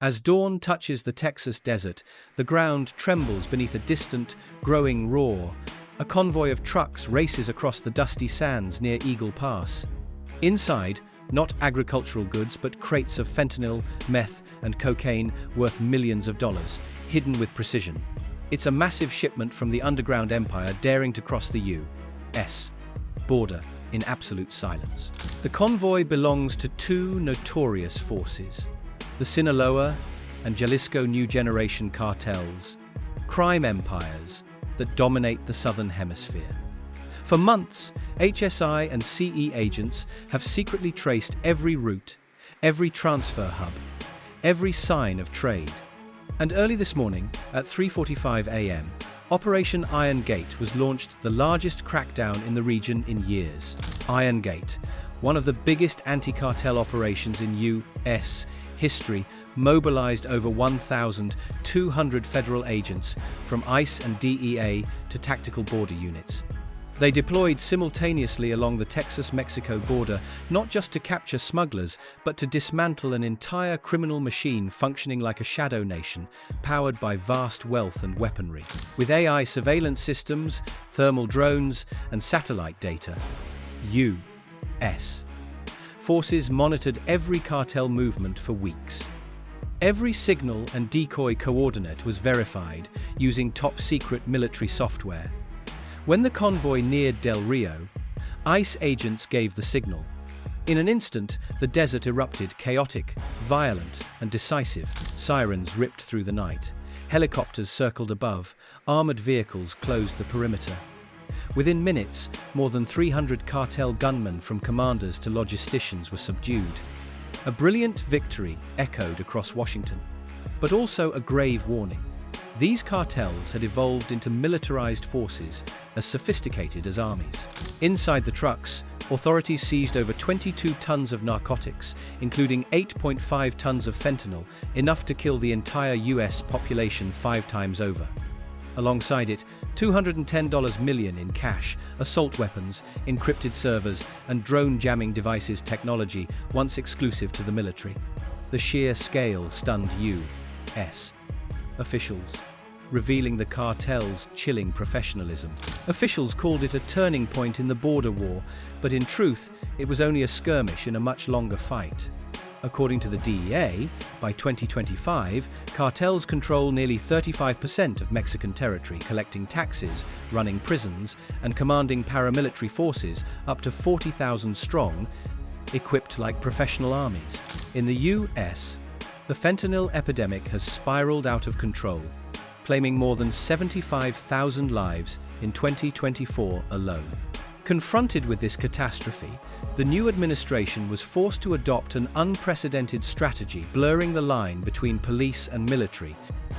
As dawn touches the Texas desert, the ground trembles beneath a distant, growing roar. A convoy of trucks races across the dusty sands near Eagle Pass. Inside, not agricultural goods, but crates of fentanyl, meth, and cocaine worth millions of dollars, hidden with precision. It's a massive shipment from the underground empire daring to cross the U.S. border in absolute silence. The convoy belongs to two notorious forces: the Sinaloa and Jalisco New Generation cartels, crime empires that dominate the southern hemisphere. For months, HSI and CE agents have secretly traced every route, every transfer hub, every sign of trade. And early this morning, at 3:45 a.m., Operation Iron Gate was launched, the largest crackdown in the region in years. Iron Gate, one of the biggest anti-cartel operations in U.S. history, mobilized over 1,200 federal agents from ICE and DEA to tactical border units. They deployed simultaneously along the Texas-Mexico border, not just to capture smugglers, but to dismantle an entire criminal machine functioning like a shadow nation, powered by vast wealth and weaponry. With AI surveillance systems, thermal drones, and satellite data, U.S. forces monitored every cartel movement for weeks. Every signal and decoy coordinate was verified using top-secret military software. When the convoy neared Del Rio, ICE agents gave the signal. In an instant, the desert erupted, chaotic, violent, and decisive. Sirens ripped through the night. Helicopters circled above. Armored vehicles closed the perimeter. Within minutes, more than 300 cartel gunmen from commanders to logisticians were subdued. A brilliant victory echoed across Washington, but also a grave warning. These cartels had evolved into militarized forces as sophisticated as armies. Inside the trucks, authorities seized over 22 tons of narcotics, including 8.5 tons of fentanyl, enough to kill the entire U.S. population 5 times over. Alongside it, $210 million in cash, assault weapons, encrypted servers, and drone jamming devices technology once exclusive to the military. The sheer scale stunned U.S. officials, revealing the cartel's chilling professionalism. Officials called it a turning point in the border war, but in truth, it was only a skirmish in a much longer fight. According to the DEA, by 2025, cartels control nearly 35% of Mexican territory, collecting taxes, running prisons, and commanding paramilitary forces up to 40,000 strong, equipped like professional armies. In the U.S., the fentanyl epidemic has spiraled out of control, claiming more than 75,000 lives in 2024 alone. Confronted with this catastrophe, the new administration was forced to adopt an unprecedented strategy, blurring the line between police and military,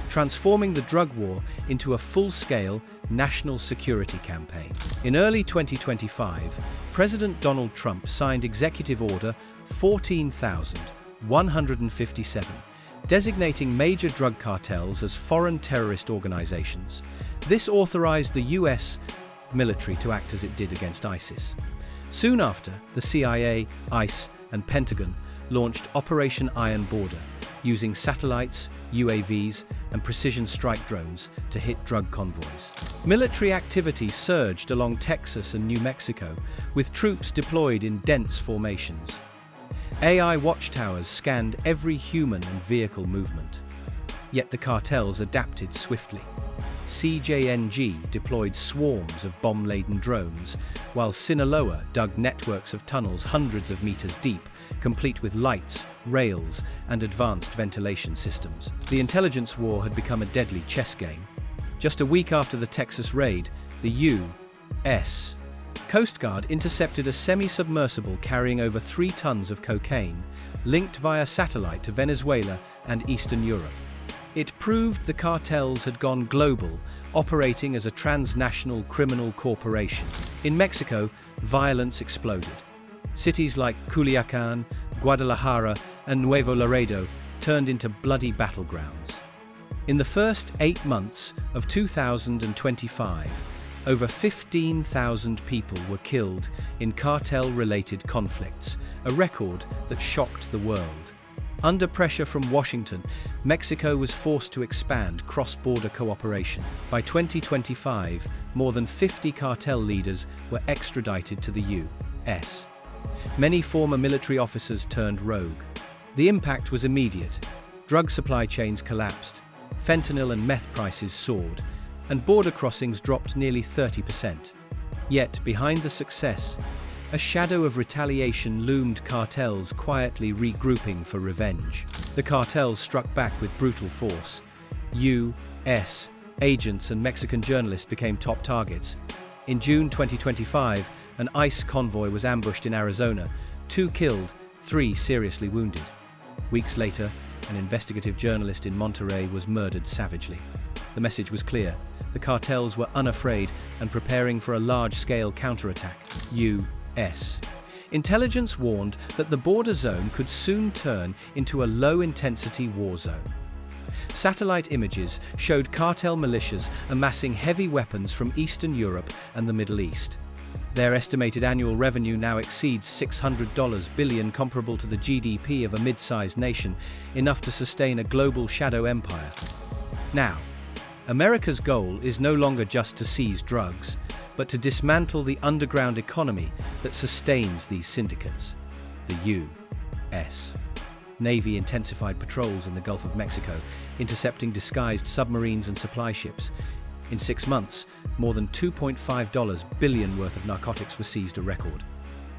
transforming the drug war into a full-scale national security campaign. In early 2025, President Donald Trump signed Executive Order 14,157, designating major drug cartels as foreign terrorist organizations. This authorized the U.S. military to act as it did against ISIS. Soon after, the CIA, ICE, and Pentagon launched Operation Iron Border, using satellites, UAVs, and precision strike drones to hit drug convoys. Military activity surged along Texas and New Mexico, with troops deployed in dense formations. AI watchtowers scanned every human and vehicle movement. Yet the cartels adapted swiftly. CJNG deployed swarms of bomb-laden drones, while Sinaloa dug networks of tunnels hundreds of meters deep, complete with lights, rails, and advanced ventilation systems. The intelligence war had become a deadly chess game. Just a week after the Texas raid, the U.S. Coast Guard intercepted a semi-submersible carrying over 3 tons of cocaine, linked via satellite to Venezuela and Eastern Europe. It proved the cartels had gone global, operating as a transnational criminal corporation. In Mexico, violence exploded. Cities like Culiacán, Guadalajara, and Nuevo Laredo turned into bloody battlegrounds. In the first 8 months of 2025, over 15,000 people were killed in cartel-related conflicts, a record that shocked the world. Under pressure from Washington, Mexico was forced to expand cross-border cooperation. By 2025, more than 50 cartel leaders were extradited to the U.S. Many former military officers turned rogue. The impact was immediate. Drug supply chains collapsed, fentanyl and meth prices soared, and border crossings dropped nearly 30%. Yet, behind the success, a shadow of retaliation loomed, cartels quietly regrouping for revenge. The cartels struck back with brutal force. U.S. agents and Mexican journalists became top targets. In June 2025, an ICE convoy was ambushed in Arizona, 2 killed, 3 seriously wounded. Weeks later, an investigative journalist in Monterrey was murdered savagely. The message was clear. The cartels were unafraid and preparing for a large-scale counterattack. U.S. intelligence warned that the border zone could soon turn into a low-intensity war zone. Satellite images showed cartel militias amassing heavy weapons from Eastern Europe and the Middle East. Their estimated annual revenue now exceeds $600 billion, comparable to the GDP of a mid-sized nation, enough to sustain a global shadow empire. Now, America's goal is no longer just to seize drugs, but to dismantle the underground economy that sustains these syndicates. The U.S. Navy intensified patrols in the Gulf of Mexico, intercepting disguised submarines and supply ships. In 6 months, more than $2.5 billion worth of narcotics were seized, a record.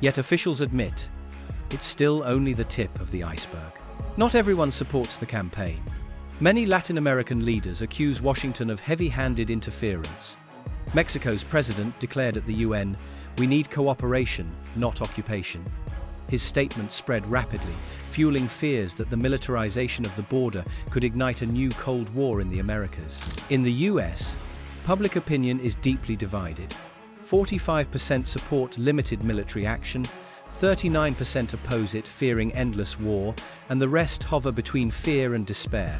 Yet officials admit, it's still only the tip of the iceberg. Not everyone supports the campaign. Many Latin American leaders accuse Washington of heavy-handed interference. Mexico's president declared at the UN, "We need cooperation, not occupation." His statement spread rapidly, fueling fears that the militarization of the border could ignite a new Cold War in the Americas. In the US, public opinion is deeply divided. 45% support limited military action, 39% oppose it, fearing endless war, and the rest hover between fear and despair.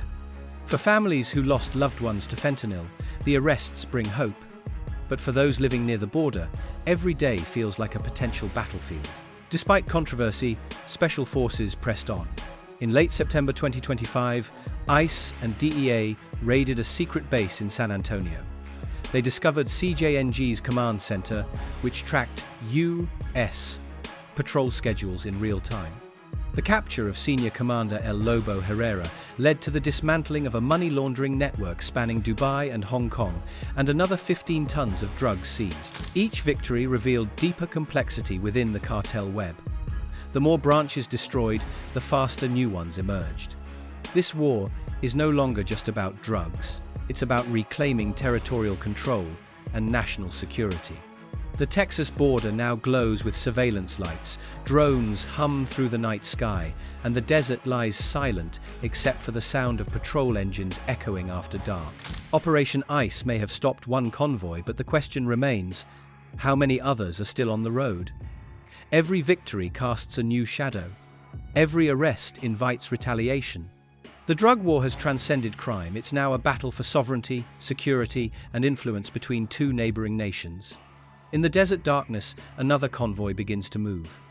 For families who lost loved ones to fentanyl, the arrests bring hope. But for those living near the border, every day feels like a potential battlefield. Despite controversy, special forces pressed on. In late September 2025, ICE and DEA raided a secret base in San Antonio. They discovered CJNG's command center, which tracked U.S. patrol schedules in real time. The capture of senior commander El Lobo Herrera led to the dismantling of a money laundering network spanning Dubai and Hong Kong, and another 15 tons of drugs seized. Each victory revealed deeper complexity within the cartel web. The more branches destroyed, the faster new ones emerged. This war is no longer just about drugs. It's about reclaiming territorial control and national security. The Texas border now glows with surveillance lights, drones hum through the night sky, and the desert lies silent except for the sound of patrol engines echoing after dark. Operation ICE may have stopped one convoy, but the question remains, how many others are still on the road? Every victory casts a new shadow. Every arrest invites retaliation. The drug war has transcended crime. It's now a battle for sovereignty, security, and influence between 2 neighboring nations. In the desert darkness, another convoy begins to move.